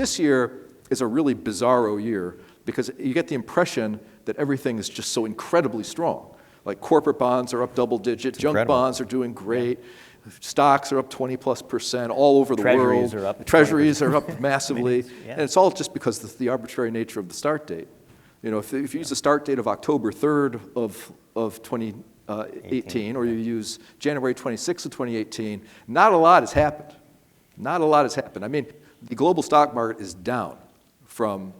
this year is a really bizarro year because you get the impression that everything is just so incredibly strong. Like corporate bonds are up double digit, junk bonds are doing great, stocks are up 20+% all over the world. Treasuries are up massively, and it's all just because of the arbitrary nature of the start date. You know, if you use the start date of October 3rd of 2018, or you use January 26th of 2018, not a lot has happened. Not a lot has happened. I mean, the global stock market is down from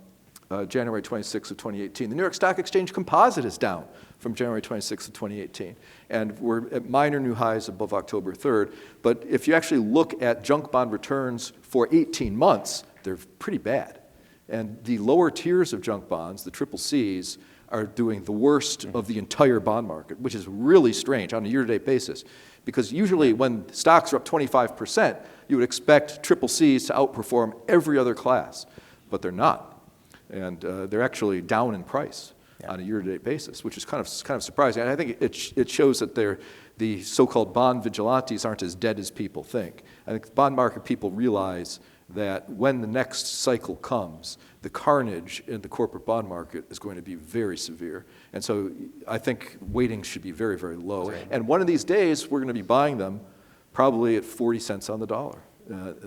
January 26th of 2018. The New York Stock Exchange Composite is down from January 26th of 2018. And we're at minor new highs above October 3rd. But if you actually look at junk bond returns for 18 months, they're pretty bad. And the lower tiers of junk bonds, the triple Cs, are doing the worst of the entire bond market, which is really strange on a year-to-date basis. Because usually when stocks are up 25%, you would expect triple Cs to outperform every other class. But they're not. And they're actually down in price on a year-to-date basis, which is kind of surprising. And I think it shows that the so-called bond vigilantes aren't as dead as people think. I think bond market people realize that when the next cycle comes, the carnage in the corporate bond market is going to be very severe. And so I think weighting should be very, very low. Right. And one of these days, we're going to be buying them probably at 40 cents on the dollar,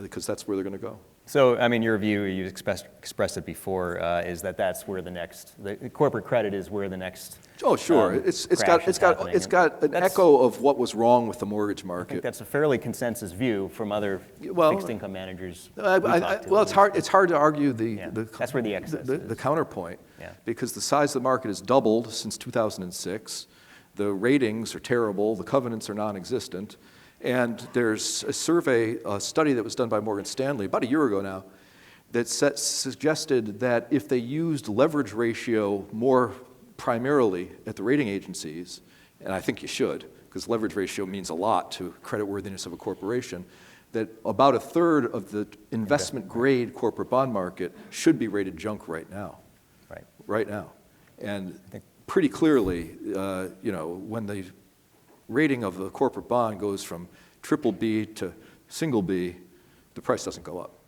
because that's where they're going to go. So, I mean, your view, you expressed it before, is that that's where the corporate credit is where the next. Oh, sure. It's got an echo of what was wrong with the mortgage market. I think that's a fairly consensus view from other fixed income managers. It's hard to argue that's where the excess is. The counterpoint, because the size of the market has doubled since 2006. The ratings are terrible. The covenants are non-existent. And there's a study that was done by Morgan Stanley about a year ago now that suggested that if they used leverage ratio more primarily at the rating agencies, and I think you should, because leverage ratio means a lot to creditworthiness of a corporation, that about a third of the investment grade corporate bond market should be rated junk right now. Right now. And pretty clearly, when the rating of the corporate bond goes from triple B to single B, the price doesn't go up.